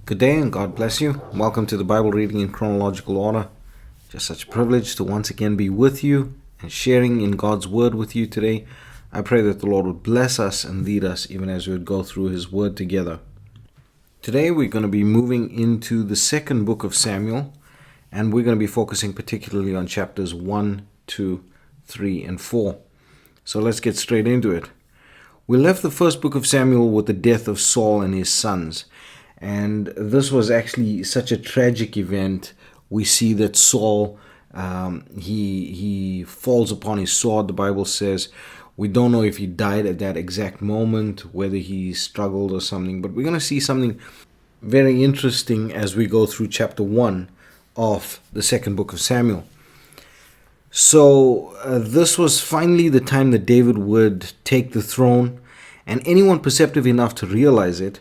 Good day and God bless you. Welcome to the Bible reading in chronological order. Just such a privilege to once again be with you and sharing in God's word with you today. I pray that the Lord would bless us and lead us even as we would go through his word together. Today we're going to be moving into the second book of Samuel, and we're going to be focusing particularly on chapters 1, 2, 3, and 4. So let's get straight into it. We left the first book of Samuel with the death of Saul and his sons. And this was actually such a tragic event. We see that Saul, he falls upon his sword. The Bible says we don't know if he died at that exact moment, whether he struggled or something. But we're going to see something very interesting as we go through chapter 1 of the second book of Samuel. So this was finally the time that David would take the throne. And anyone perceptive enough to realize it,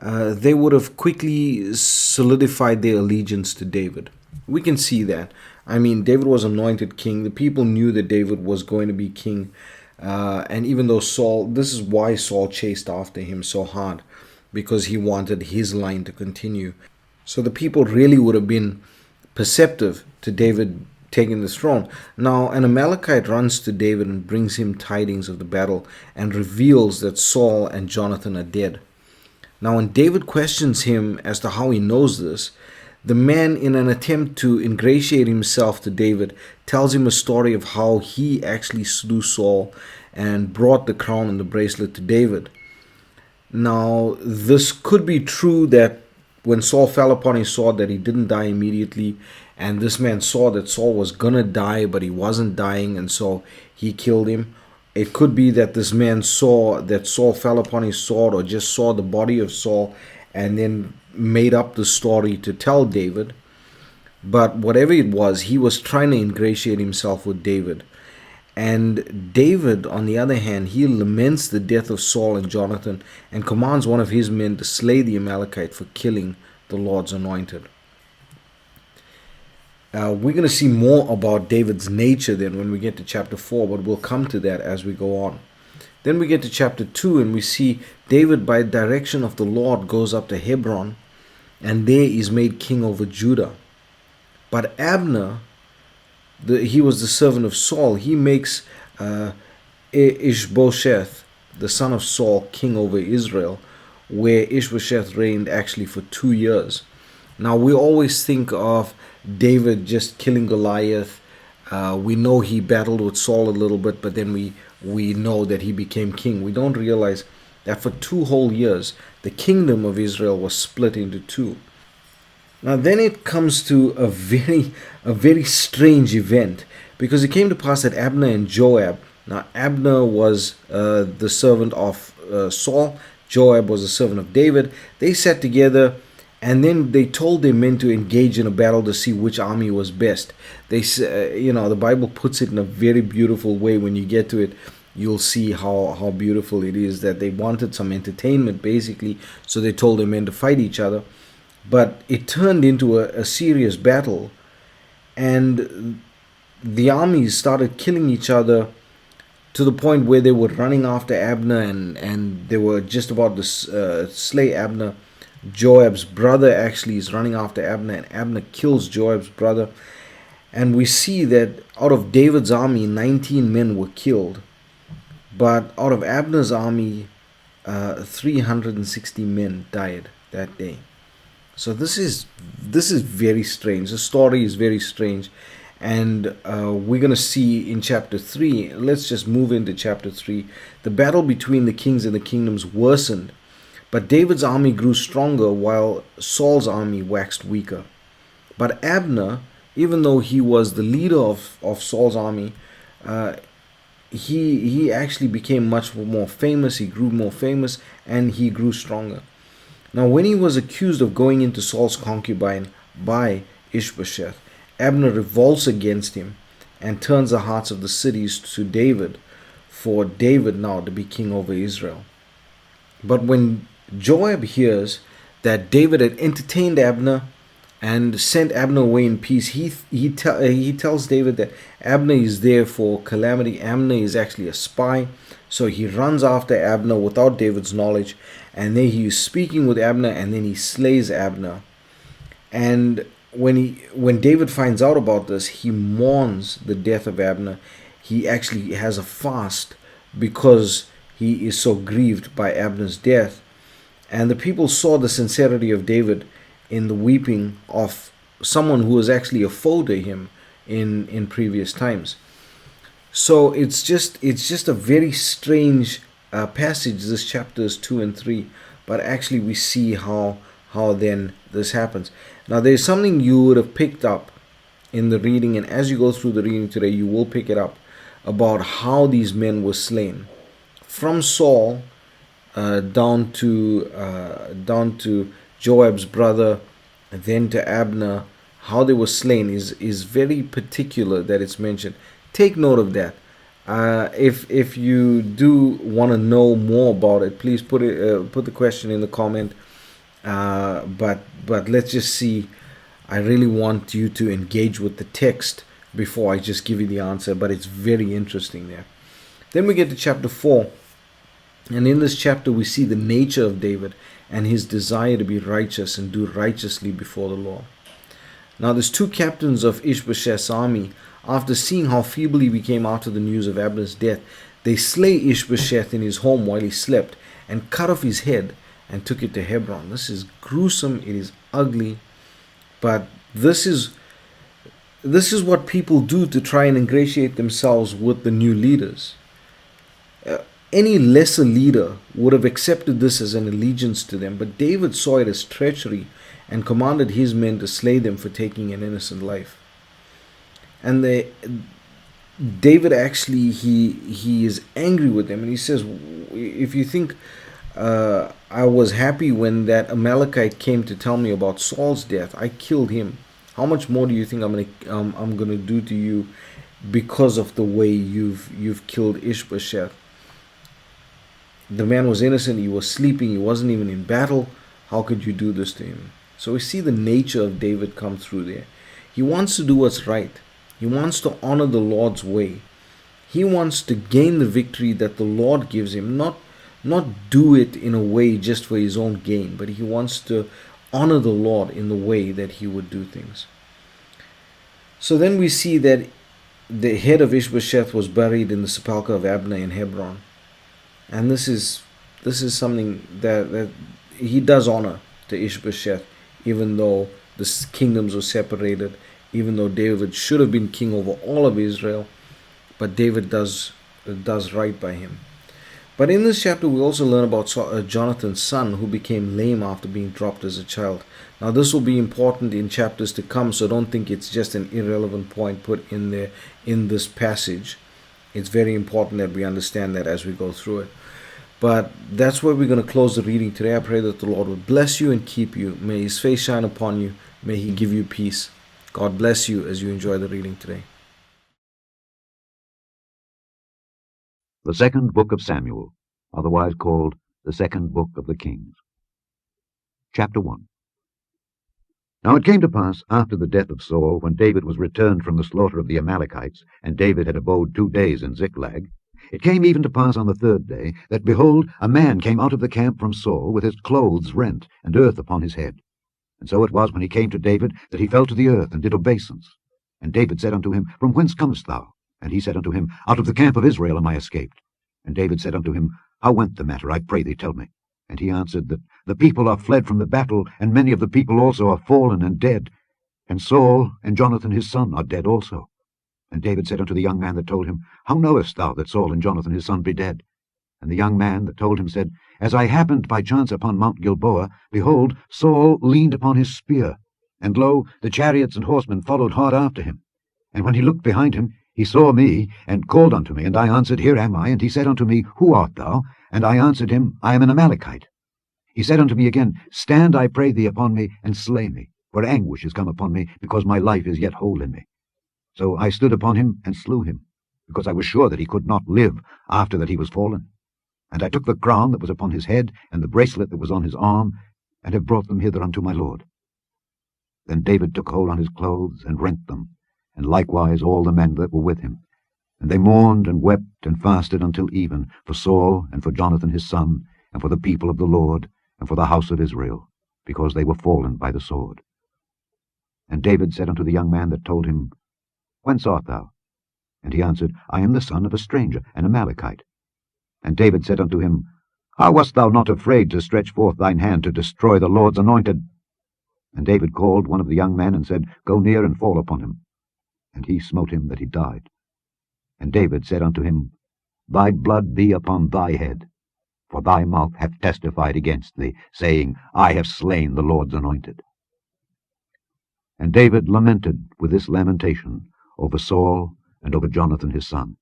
they would have quickly solidified their allegiance to David. We can see that. I mean, David was anointed king. The people knew that David was going to be king. And even though this is why Saul chased after him so hard, because he wanted his line to continue. So the people really would have been perceptive to David taking the throne. Now, an Amalekite runs to David and brings him tidings of the battle and reveals that Saul and Jonathan are dead. Now, when David questions him as to how he knows this, the man, in an attempt to ingratiate himself to David, tells him a story of how he actually slew Saul and brought the crown and the bracelet to David. Now, this could be true that when Saul fell upon his sword that he didn't die immediately, and this man saw that Saul was gonna die, but he wasn't dying, and so he killed him. It could be that this man saw that Saul fell upon his sword, or just saw the body of Saul and then made up the story to tell David. But whatever it was, he was trying to ingratiate himself with David. And David, on the other hand, he laments the death of Saul and Jonathan and commands one of his men to slay the Amalekite for killing the Lord's anointed. We're going to see more about David's nature then when we get to chapter 4, but we'll come to that as we go on. Then we get to chapter 2 and we see David, by direction of the Lord, goes up to Hebron, and there is made king over Judah. But Abner, he was the servant of Saul, he makes Ishbosheth, the son of Saul, king over Israel, where Ishbosheth reigned actually for 2 years. Now, we always think of David just killing Goliath. We know he battled with Saul a little bit, but then we know that he became king. We don't realize that for 2 whole years, the kingdom of Israel was split into 2. Now, then it comes to a very strange event, because it came to pass that Abner and Joab, now Abner was the servant of Saul, Joab was the servant of David, they sat together. And then they told their men to engage in a battle to see which army was best. The Bible puts it in a very beautiful way. When you get to it, you'll see how beautiful it is, that they wanted some entertainment, basically. So they told their men to fight each other. But it turned into a serious battle. And the armies started killing each other to the point where they were running after Abner, and they were just about to slay Abner. Joab's brother actually is running after Abner, and Abner kills Joab's brother. And we see that out of David's army, 19 men were killed. But out of Abner's army, 360 men died that day. So this is very strange. The story is very strange. And we're going to see in chapter 3, let's just move into chapter 3, the battle between the kings and the kingdoms worsened. But David's army grew stronger while Saul's army waxed weaker. But Abner, even though he was the leader of Saul's army, he actually became much more famous. He grew more famous and he grew stronger. Now, when he was accused of going into Saul's concubine by Ishbosheth, Abner revolts against him and turns the hearts of the cities to David, for David now to be king over Israel. But when Joab hears that David had entertained Abner and sent Abner away in peace. He tells David that Abner is there for calamity. Abner is actually a spy, so he runs after Abner without David's knowledge, and then he is speaking with Abner, and then he slays Abner. And when David finds out about this, he mourns the death of Abner. He actually has a fast because he is so grieved by Abner's death. And the people saw the sincerity of David in the weeping of someone who was actually a foe to him in previous times. So it's just a very strange passage, this chapters 2 and 3, but actually we see how then this happens. Now there's something you would have picked up in the reading, and as you go through the reading today, you will pick it up about how these men were slain, from Saul down to Joab's brother, and then to Abner. How they were slain is very particular that it's mentioned. Take note of that. If you do want to know more about it, please put the question in the comment. But let's just see. I really want you to engage with the text before I just give you the answer. But it's very interesting there. Then we get to chapter 4. And in this chapter, we see the nature of David and his desire to be righteous and do righteously before the Lord. Now, there's two captains of Ishbosheth's army. After seeing how feeble he became after the news of Abner's death, they slay Ishbosheth in his home while he slept and cut off his head and took it to Hebron. This is gruesome. It is ugly. But this is what people do to try and ingratiate themselves with the new leaders. Any lesser leader would have accepted this as an allegiance to them, but David saw it as treachery and commanded his men to slay them for taking an innocent life. And David actually, he is angry with them, and he says, if you think I was happy when that Amalekite came to tell me about Saul's death, I killed him. How much more do you think I'm gonna do to you because of the way you've killed Ishbosheth? The man was innocent. He was sleeping. He wasn't even in battle. How could you do this to him? So we see the nature of David come through there. He wants to do what's right. He wants to honor the Lord's way. He wants to gain the victory that the Lord gives him, not do it in a way just for his own gain, but he wants to honor the Lord in the way that he would do things. So then we see that the head of Ishbosheth was buried in the sepulchre of Abner in Hebron. And this is something that he does honor to Ishbosheth, even though the kingdoms were separated, even though David should have been king over all of Israel, but David does right by him. But in this chapter, we also learn about Jonathan's son, who became lame after being dropped as a child. Now, this will be important in chapters to come, so don't think it's just an irrelevant point put in there in this passage. It's very important that we understand that as we go through it. But that's where we're going to close the reading today. I pray that the Lord would bless you and keep you. May his face shine upon you. May he give you peace. God bless you as you enjoy the reading today. The second book of Samuel, otherwise called the second book of the Kings. Chapter 1. Now it came to pass, after the death of Saul, when David was returned from the slaughter of the Amalekites, and David had abode 2 days in Ziklag, it came even to pass on the 3rd day, that, behold, a man came out of the camp from Saul, with his clothes rent, and earth upon his head. And so it was, when he came to David, that he fell to the earth, and did obeisance. And David said unto him, From whence comest thou? And he said unto him, Out of the camp of Israel am I escaped. And David said unto him, How went the matter? I pray thee, tell me. And he answered, That the people are fled from the battle, and many of the people also are fallen and dead. And Saul and Jonathan his son are dead also. And David said unto the young man that told him, How knowest thou that Saul and Jonathan his son be dead? And the young man that told him said, As I happened by chance upon Mount Gilboa, behold, Saul leaned upon his spear, and lo, the chariots and horsemen followed hard after him. And when he looked behind him, he saw me, and called unto me, and I answered, Here am I. And he said unto me, Who art thou? And I answered him, I am an Amalekite. He said unto me again, Stand, I pray thee, upon me, and slay me, for anguish is come upon me, because my life is yet whole in me. So I stood upon him, and slew him, because I was sure that he could not live after that he was fallen. And I took the crown that was upon his head, and the bracelet that was on his arm, and have brought them hither unto my lord. Then David took hold on his clothes and rent them, and likewise all the men that were with him. And they mourned and wept and fasted until even, for Saul and for Jonathan his son, and for the people of the Lord, and for the house of Israel, because they were fallen by the sword. And David said unto the young man that told him, Whence art thou? And he answered, I am the son of a stranger, an Amalekite. And David said unto him, How wast thou not afraid to stretch forth thine hand to destroy the Lord's anointed? And David called one of the young men, and said, Go near and fall upon him. And he smote him that he died. And David said unto him, Thy blood be upon thy head, for thy mouth hath testified against thee, saying, I have slain the Lord's anointed. And David lamented with this lamentation over Saul and over Jonathan his son.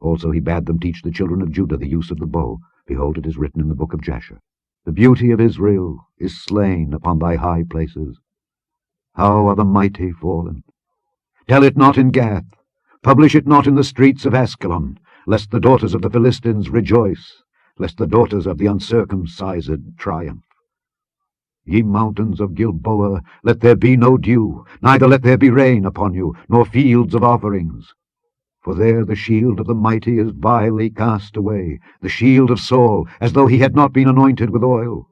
Also he bade them teach the children of Judah the use of the bow. Behold, it is written in the book of Jasher, The beauty of Israel is slain upon thy high places. How are the mighty fallen! Tell it not in Gath, publish it not in the streets of Askelon, lest the daughters of the Philistines rejoice, lest the daughters of the uncircumcised triumph. Ye mountains of Gilboa, let there be no dew, neither let there be rain upon you, nor fields of offerings. For there the shield of the mighty is vilely cast away, the shield of Saul, as though he had not been anointed with oil.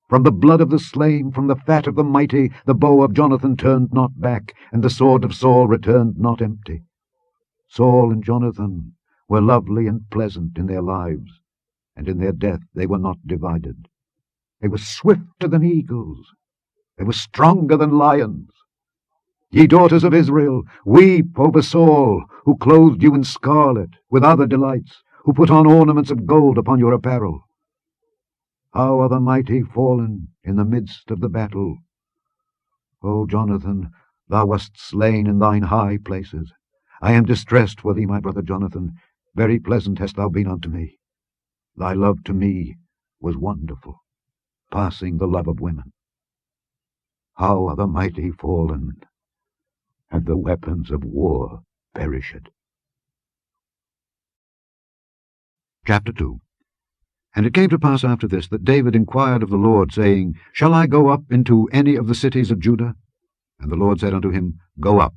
From the blood of the slain, from the fat of the mighty, the bow of Jonathan turned not back, and the sword of Saul returned not empty. Saul and Jonathan were lovely and pleasant in their lives, and in their death they were not divided. They were swifter than eagles, they were stronger than lions. Ye daughters of Israel, weep over Saul, who clothed you in scarlet, with other delights, who put on ornaments of gold upon your apparel. How are the mighty fallen in the midst of the battle! O Jonathan, thou wast slain in thine high places. I am distressed for thee, my brother Jonathan. Very pleasant hast thou been unto me. Thy love to me was wonderful, passing the love of women. How are the mighty fallen, and the weapons of war perished. Chapter 2. And it came to pass after this, that David inquired of the Lord, saying, Shall I go up into any of the cities of Judah? And the Lord said unto him, Go up.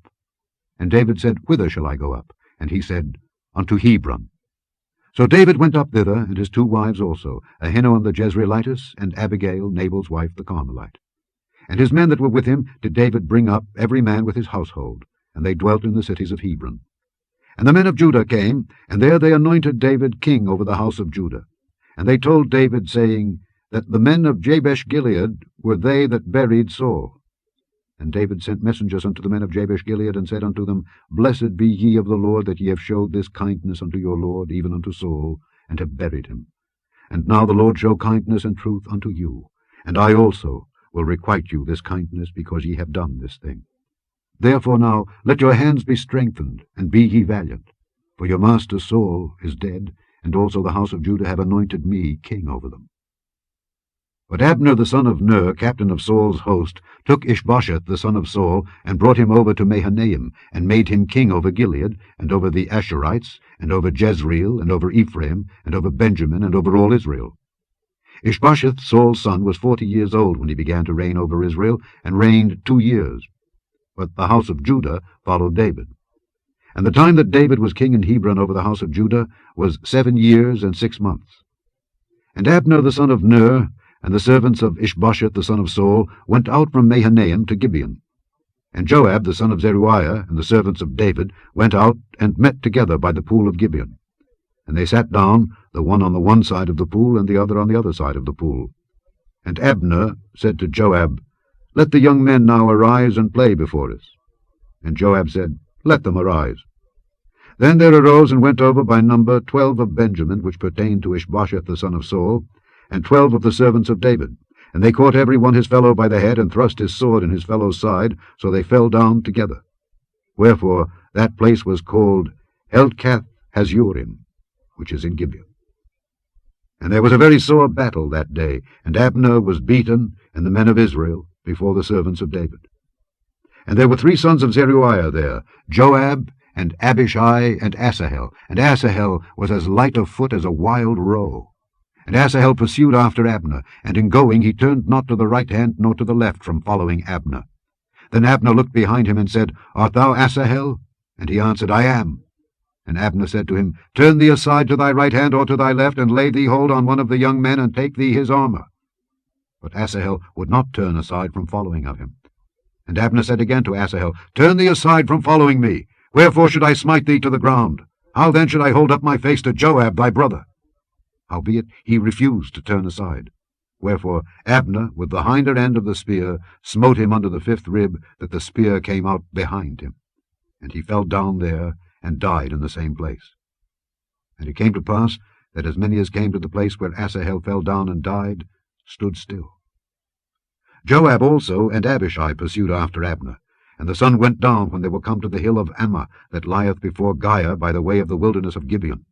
And David said, Whither shall I go up? And he said, Unto Hebron. So David went up thither, and his two wives also, Ahinoam the Jezreelitess, and Abigail, Nabal's wife, the Carmelite. And his men that were with him did David bring up, every man with his household, and they dwelt in the cities of Hebron. And the men of Judah came, and there they anointed David king over the house of Judah. And they told David, saying, that the men of Jabesh-Gilead were they that buried Saul. And David sent messengers unto the men of Jabesh-Gilead, and said unto them, Blessed be ye of the Lord, that ye have showed this kindness unto your Lord, even unto Saul, and have buried him. And now the Lord show kindness and truth unto you, and I also will requite you this kindness, because ye have done this thing. Therefore now let your hands be strengthened, and be ye valiant. For your master Saul is dead, and also the house of Judah have anointed me king over them. But Abner the son of Ner, captain of Saul's host, took Ishbosheth the son of Saul, and brought him over to Mahanaim, and made him king over Gilead, and over the Asherites, and over Jezreel, and over Ephraim, and over Benjamin, and over all Israel. Ishbosheth, Saul's son, was 40 years old when he began to reign over Israel, and reigned 2 years. But the house of Judah followed David. And the time that David was king in Hebron over the house of Judah was 7 years and 6 months. And Abner the son of Ner, and the servants of Ishbosheth the son of Saul, went out from Mahanaim to Gibeon. And Joab the son of Zeruiah, and the servants of David, went out and met together by the pool of Gibeon. And they sat down, the one on the one side of the pool, and the other on the other side of the pool. And Abner said to Joab, Let the young men now arise and play before us. And Joab said, Let them arise. Then there arose and went over by number 12 of Benjamin, which pertained to Ishbosheth the son of Saul, and 12 of the servants of David. And they caught every one his fellow by the head, and thrust his sword in his fellow's side, so they fell down together. Wherefore that place was called Helkath-Hazurim, which is in Gibeon. And there was a very sore battle that day, and Abner was beaten, and the men of Israel, before the servants of David. And there were 3 sons of Zeruiah there, Joab, and Abishai, and Asahel. And Asahel was as light of foot as a wild roe. And Asahel pursued after Abner, and in going he turned not to the right hand nor to the left from following Abner. Then Abner looked behind him and said, Art thou Asahel? And he answered, I am. And Abner said to him, Turn thee aside to thy right hand or to thy left, and lay thee hold on one of the young men, and take thee his armor. But Asahel would not turn aside from following of him. And Abner said again to Asahel, Turn thee aside from following me. Wherefore should I smite thee to the ground? How then should I hold up my face to Joab thy brother? Howbeit he refused to turn aside. Wherefore Abner, with the hinder end of the spear, smote him under the fifth rib, that the spear came out behind him. And he fell down there, and died in the same place. And it came to pass that as many as came to the place where Asahel fell down and died, stood still. Joab also and Abishai pursued after Abner, and the sun went down when they were come to the hill of Ammah, that lieth before Giah by the way of the wilderness of Gibeon.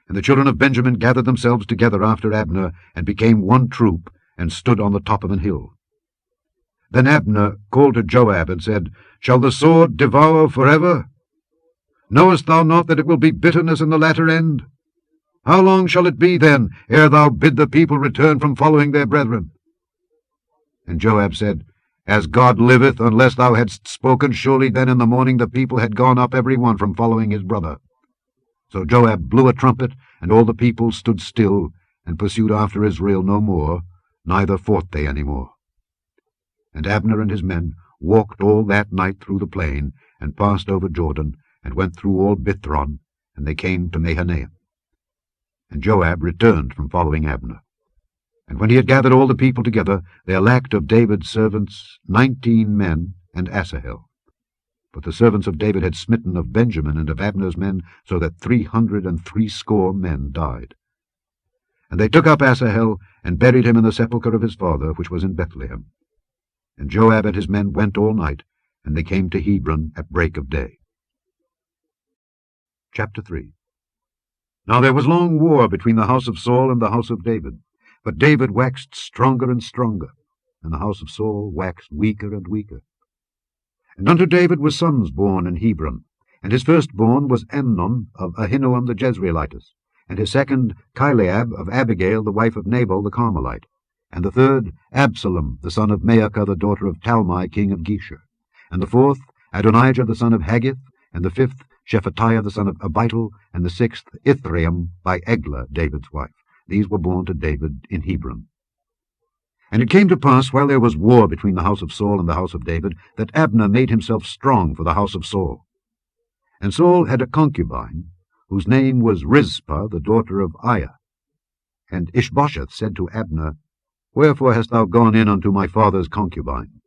And the children of Benjamin gathered themselves together after Abner, and became one troop, and stood on the top of an hill. Then Abner called to Joab, and said, Shall the sword devour forever? Knowest thou not that it will be bitterness in the latter end? How long shall it be, then, ere thou bid the people return from following their brethren? And Joab said, As God liveth, unless thou hadst spoken, surely then in the morning the people had gone up every one from following his brother. So Joab blew a trumpet, and all the people stood still, and pursued after Israel no more, neither fought they any more. And Abner and his men walked all that night through the plain, and passed over Jordan, and went through all Bithron, and they came to Mahanaim. And Joab returned from following Abner. And when he had gathered all the people together, there lacked of David's servants 19 men, and Asahel. But the servants of David had smitten of Benjamin and of Abner's men, so that 360 men died. And they took up Asahel, and buried him in the sepulchre of his father, which was in Bethlehem. And Joab and his men went all night, and they came to Hebron at break of day. Chapter 3. Now there was long war between the house of Saul and the house of David. But David waxed stronger and stronger, and the house of Saul waxed weaker and weaker. And unto David were sons born in Hebron, and his firstborn was Amnon of Ahinoam the Jezreelitess, and his second Chileab of Abigail the wife of Nabal the Carmelite, and the third Absalom the son of Maacah the daughter of Talmai king of Geshur, and the fourth Adonijah the son of Haggith, and the fifth Shephatiah the son of Abital, and the sixth Ithream by Eglah David's wife. These were born to David in Hebron. And it came to pass, while there was war between the house of Saul and the house of David, that Abner made himself strong for the house of Saul. And Saul had a concubine, whose name was Rizpah, the daughter of Aiah. And Ishbosheth said to Abner, Wherefore hast thou gone in unto my father's concubine?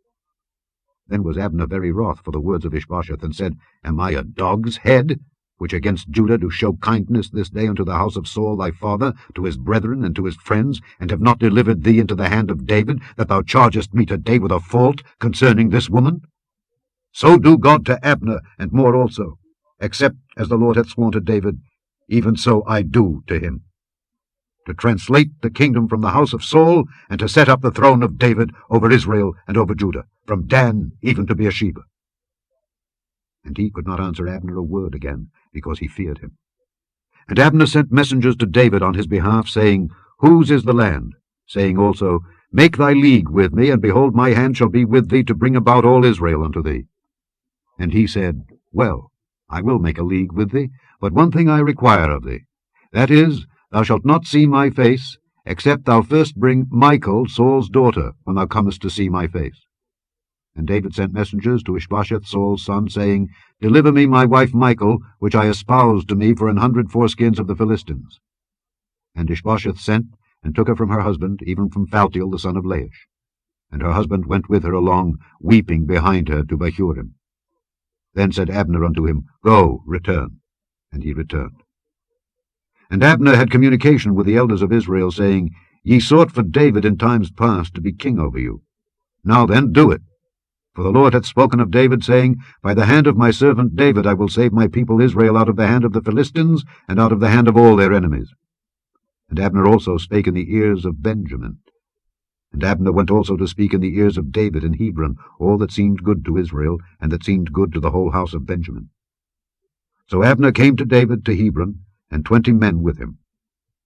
Then was Abner very wroth for the words of Ishbosheth, and said, Am I a dog's head, which against Judah do show kindness this day unto the house of Saul thy father, to his brethren and to his friends, and have not delivered thee into the hand of David, that thou chargest me today with a fault concerning this woman? So do God to Abner, and more also, except as the Lord hath sworn to David, even so I do to him, to translate the kingdom from the house of Saul, and to set up the throne of David over Israel and over Judah, from Dan even to Beersheba. And he could not answer Abner a word again, because he feared him. And Abner sent messengers to David on his behalf, saying, Whose is the land? Saying also, Make thy league with me, and behold, my hand shall be with thee to bring about all Israel unto thee. And he said, Well, I will make a league with thee, but one thing I require of thee, that is, thou shalt not see my face, except thou first bring Michal, Saul's daughter, when thou comest to see my face. And David sent messengers to Ishbosheth Saul's son, saying, Deliver me my wife Michal, which I espoused to me for 100 foreskins of the Philistines. And Ishbosheth sent, and took her from her husband, even from Phaltiel the son of Laish. And her husband went with her along, weeping behind her to Bahurim. Then said Abner unto him, Go, return. And he returned. And Abner had communication with the elders of Israel, saying, Ye sought for David in times past to be king over you. Now then, do it. For the Lord hath spoken of David, saying, By the hand of my servant David I will save my people Israel out of the hand of the Philistines, and out of the hand of all their enemies. And Abner also spake in the ears of Benjamin. And Abner went also to speak in the ears of David in Hebron, all that seemed good to Israel, and that seemed good to the whole house of Benjamin. So Abner came to David to Hebron, and 20 men with him.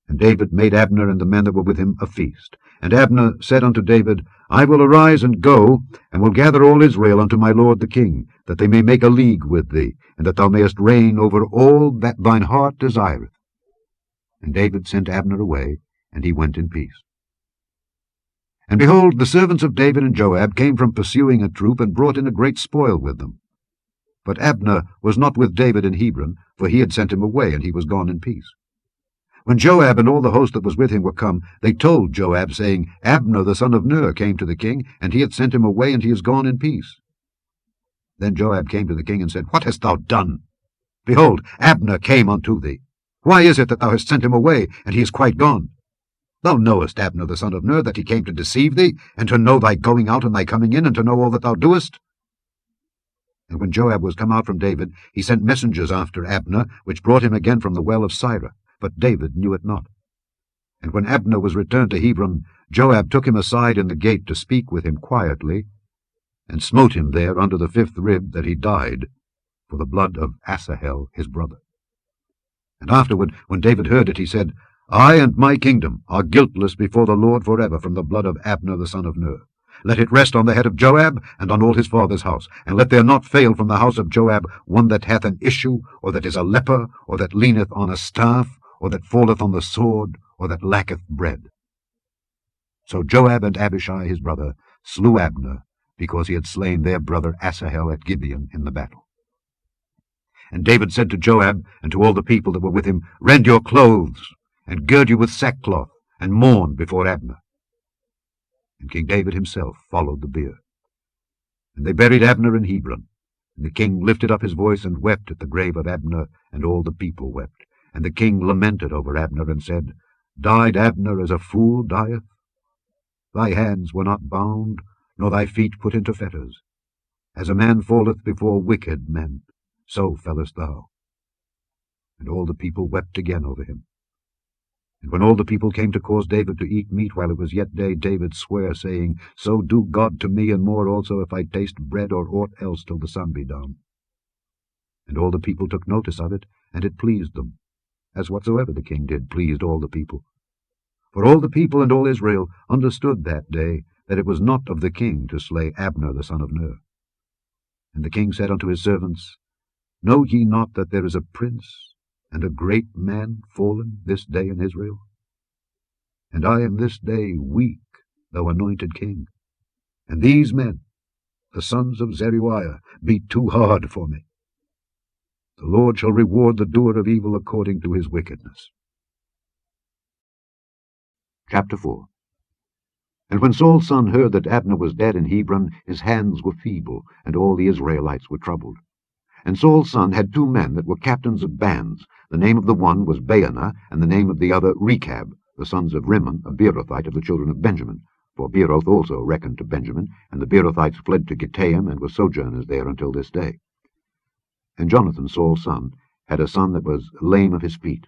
And David made Abner and the men that were with him a feast. And Abner said unto David, I will arise and go, and will gather all Israel unto my lord the king, that they may make a league with thee, and that thou mayest reign over all that thine heart desireth. And David sent Abner away, and he went in peace. And behold, the servants of David and Joab came from pursuing a troop, and brought in a great spoil with them. But Abner was not with David in Hebron, for he had sent him away, and he was gone in peace. When Joab and all the host that was with him were come, they told Joab, saying, Abner the son of Ner came to the king, and he hath sent him away, and he is gone in peace. Then Joab came to the king and said, What hast thou done? Behold, Abner came unto thee. Why is it that thou hast sent him away, and he is quite gone? Thou knowest Abner the son of Ner, that he came to deceive thee, and to know thy going out and thy coming in, and to know all that thou doest. And when Joab was come out from David, he sent messengers after Abner, which brought him again from the well of Sirah. But David knew it not. And when Abner was returned to Hebron, Joab took him aside in the gate to speak with him quietly, and smote him there under the 5th rib, that he died, for the blood of Asahel his brother. And afterward, when David heard it, he said, I and my kingdom are guiltless before the Lord forever from the blood of Abner the son of Ner. Let it rest on the head of Joab, and on all his father's house. And let there not fail from the house of Joab one that hath an issue, or that is a leper, or that leaneth on a staff, or that falleth on the sword, or that lacketh bread. So Joab and Abishai his brother slew Abner, because he had slain their brother Asahel at Gibeon in the battle. And David said to Joab and to all the people that were with him, Rend your clothes, and gird you with sackcloth, and mourn before Abner. And King David himself followed the bier. And they buried Abner in Hebron. And the king lifted up his voice and wept at the grave of Abner, and all the people wept. And the king lamented over Abner, and said, Died Abner as a fool dieth? Thy hands were not bound, nor thy feet put into fetters. As a man falleth before wicked men, so fellest thou. And all the people wept again over him. And when all the people came to cause David to eat meat while it was yet day, David sware, saying, So do God to me, and more also, if I taste bread or aught else till the sun be down. And all the people took notice of it, and it pleased them, as whatsoever the king did pleased all the people. For all the people and all Israel understood that day that it was not of the king to slay Abner the son of Ner. And the king said unto his servants, Know ye not that there is a prince and a great man fallen this day in Israel? And I am this day weak, though anointed king. And these men, the sons of Zeruiah, be too hard for me. The Lord shall reward the doer of evil according to his wickedness. Chapter 4. And when Saul's son heard that Abner was dead in Hebron, his hands were feeble, and all the Israelites were troubled. And Saul's son had 2 men that were captains of bands. The name of the one was Baanah, and the name of the other Rechab, the sons of Rimmon, a Beerothite of the children of Benjamin. For Beeroth also reckoned to Benjamin, and the Beerothites fled to Gittaim, and were sojourners there until this day. And Jonathan, Saul's son, had a son that was lame of his feet.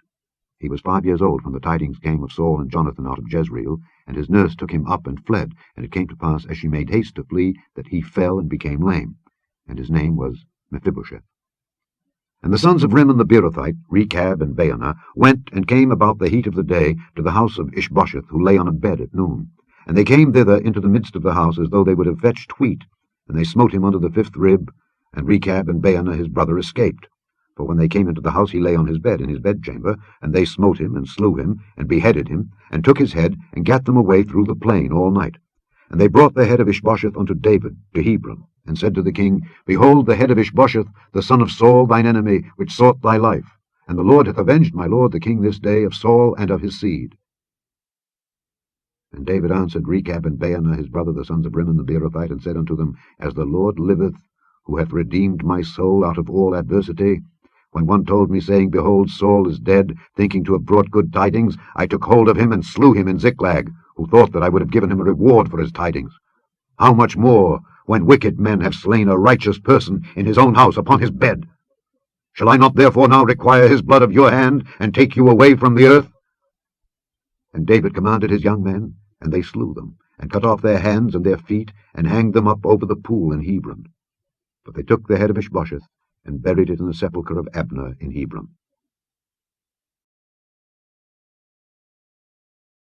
He was 5 years old when the tidings came of Saul and Jonathan out of Jezreel, and his nurse took him up and fled. And it came to pass, as she made haste to flee, that he fell and became lame. And his name was Mephibosheth. And the sons of Rimmon the Beerothite, Rechab and Baanah, went and came about the heat of the day to the house of Ishbosheth, who lay on a bed at noon. And they came thither into the midst of the house, as though they would have fetched wheat. And they smote him under the 5th rib, and Rechab and Baanah his brother escaped. For when they came into the house, he lay on his bed in his bedchamber, and they smote him, and slew him, and beheaded him, and took his head, and gat them away through the plain all night. And they brought the head of Ishbosheth unto David to Hebron, and said to the king, Behold the head of Ishbosheth, the son of Saul thine enemy, which sought thy life. And the Lord hath avenged my lord the king this day of Saul and of his seed. And David answered Rechab and Baanah his brother, the sons of Rimmon the Beerothite, and said unto them, As the Lord liveth, who hath redeemed my soul out of all adversity, when one told me, saying, Behold, Saul is dead, thinking to have brought good tidings, I took hold of him and slew him in Ziklag, who thought that I would have given him a reward for his tidings. How much more, when wicked men have slain a righteous person in his own house upon his bed? Shall I not therefore now require his blood of your hand, and take you away from the earth? And David commanded his young men, and they slew them, and cut off their hands and their feet, and hanged them up over the pool in Hebron. But they took the head of Ishbosheth, and buried it in the sepulchre of Abner in Hebron.